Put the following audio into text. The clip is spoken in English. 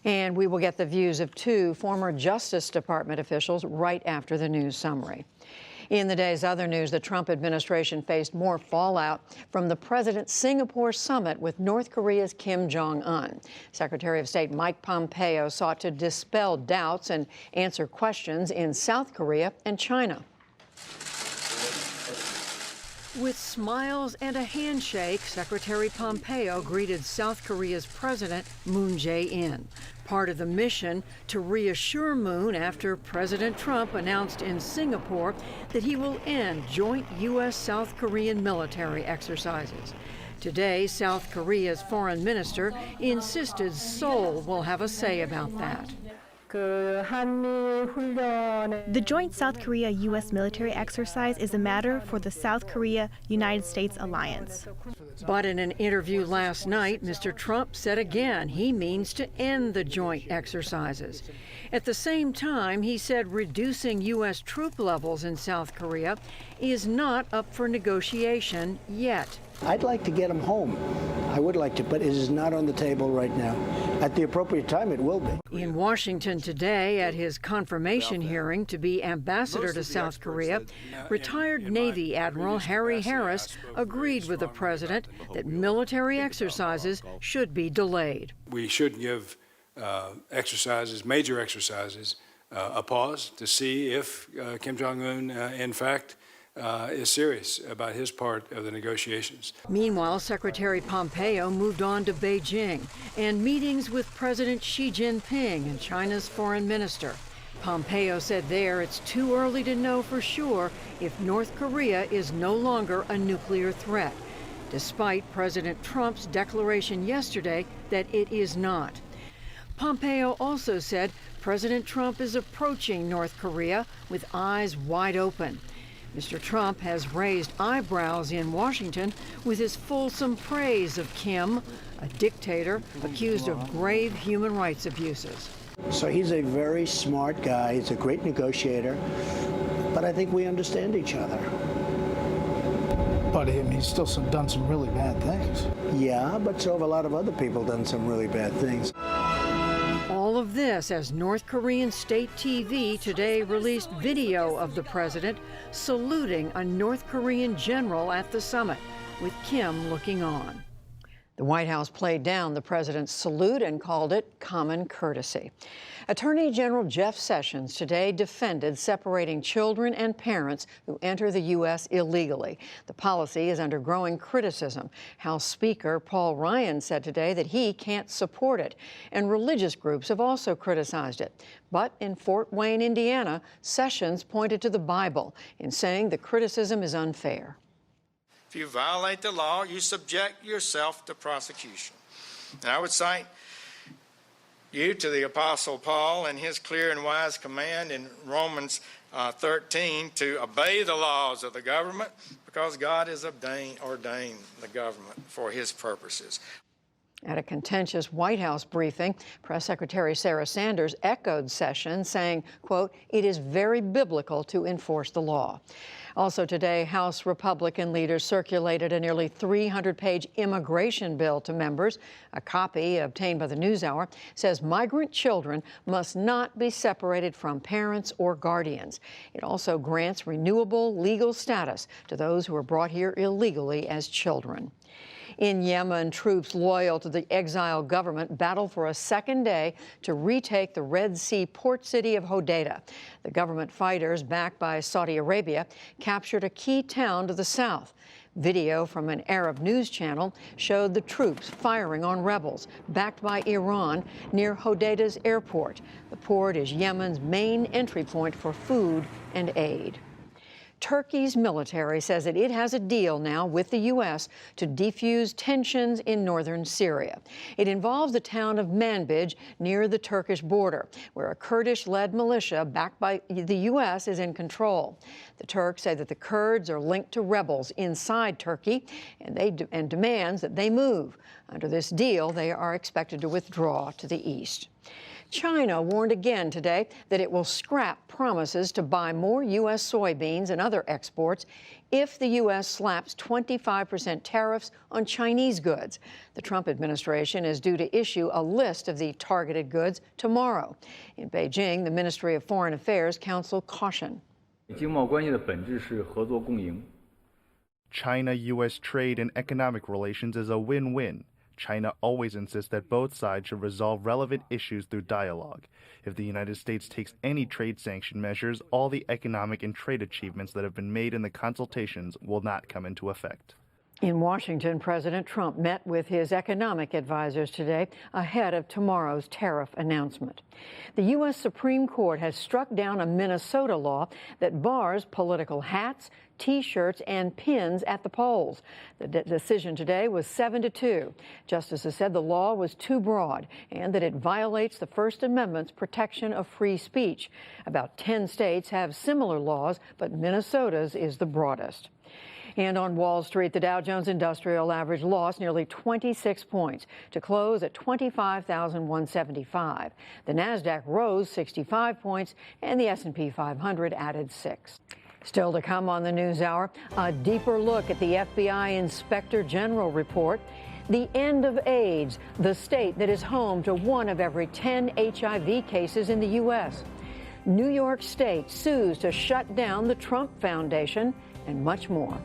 And we will get the views of two former Justice Department officials right after the news summary. In the day's other news, the Trump administration faced more fallout from the president's Singapore summit with North Korea's Kim Jong-un. Secretary of State Mike Pompeo sought to dispel doubts and answer questions in South Korea and China. With smiles and a handshake, Secretary Pompeo greeted South Korea's President Moon Jae-in. Part of the mission to reassure Moon after President Trump announced in Singapore that he will end joint U.S.-South Korean military exercises. Today, South Korea's foreign minister insisted Seoul will have a say about that. The joint South Korea-U.S. military exercise is a matter for the South Korea-United States alliance. But in an interview last night, Mr. Trump said again he means to end the joint exercises. At the same time, he said reducing U.S. troop levels in South Korea is not up for negotiation yet. I'd like to get them home. I would like to, but it is not on the table right now. At the appropriate time, it will be. In Washington today, at his confirmation hearing to be ambassador to South Korea, retired Navy Admiral Harry Harris agreed with the president that military exercises should be delayed. We should give major exercises, a pause to see if Kim Jong-un, in fact, is serious about his part of the negotiations. Meanwhile, Secretary Pompeo moved on to Beijing and meetings with President Xi Jinping and China's foreign minister. Pompeo said there it's too early to know for sure if North Korea is no longer a nuclear threat, despite President Trump's declaration yesterday that it is not. Pompeo also said President Trump is approaching North Korea with eyes wide open. Mr. Trump has raised eyebrows in Washington with his fulsome praise of Kim, a dictator accused of grave human rights abuses. So he's a very smart guy. He's a great negotiator. But I think we understand each other. But he's still done some really bad things. Yeah, but so have a lot of other people done some really bad things. All of this as North Korean state TV today released video of the president saluting a North Korean general at the summit, with Kim looking on. The White House played down the president's salute and called it common courtesy. Attorney General Jeff Sessions today defended separating children and parents who enter the U.S. illegally. The policy is under growing criticism. House Speaker Paul Ryan said today that he can't support it, and religious groups have also criticized it. But in Fort Wayne, Indiana, Sessions pointed to the Bible in saying the criticism is unfair. If you violate the law, you subject yourself to prosecution. And I would cite you to the Apostle Paul and his clear and wise command in Romans 13 to obey the laws of the government because God has ordained the government for his purposes. At a contentious White House briefing, Press Secretary Sarah Sanders echoed Sessions, saying, quote, "It is very biblical to enforce the law." Also today, House Republican leaders circulated a nearly 300-page immigration bill to members. A copy obtained by the NewsHour says migrant children must not be separated from parents or guardians. It also grants renewable legal status to those who are brought here illegally as children. In Yemen, troops loyal to the exiled government battle for a second day to retake the Red Sea port city of Hodeidah. The government fighters, backed by Saudi Arabia, captured a key town to the south. Video from an Arab news channel showed the troops firing on rebels, backed by Iran, near Hodeidah's airport. The port is Yemen's main entry point for food and aid. Turkey's military says that it has a deal now with the U.S. to defuse tensions in northern Syria. It involves the town of Manbij near the Turkish border, where a Kurdish-led militia backed by the U.S. is in control. The Turks say that the Kurds are linked to rebels inside Turkey and demands that they move. Under this deal, they are expected to withdraw to the east. China warned again today that it will scrap promises to buy more U.S. soybeans and other exports if the U.S. slaps 25% tariffs on Chinese goods. The Trump administration is due to issue a list of the targeted goods tomorrow. In Beijing, the Ministry of Foreign Affairs counsel caution. 经贸关系的本质是合作共赢。 China-U.S. trade and economic relations is a win-win. China always insists that both sides should resolve relevant issues through dialogue. If the United States takes any trade sanction measures, all the economic and trade achievements that have been made in the consultations will not come into effect. In Washington, President Trump met with his economic advisors today ahead of tomorrow's tariff announcement. The U.S. Supreme Court has struck down a Minnesota law that bars political hats, T-shirts, and pins at the polls. The decision today was 7-2. Justices said the law was too broad and that it violates the First Amendment's protection of free speech. About 10 states have similar laws, but Minnesota's is the broadest. And on Wall Street, the Dow Jones Industrial Average lost nearly 26 points to close at 25,175. The Nasdaq rose 65 points, and the S&P 500 added 6. Still to come on the NewsHour, a deeper look at the FBI Inspector General report. The end of AIDS, the state that is home to 1 of every 10 HIV cases in the U.S. New York State sues to shut down the Trump Foundation, and much more.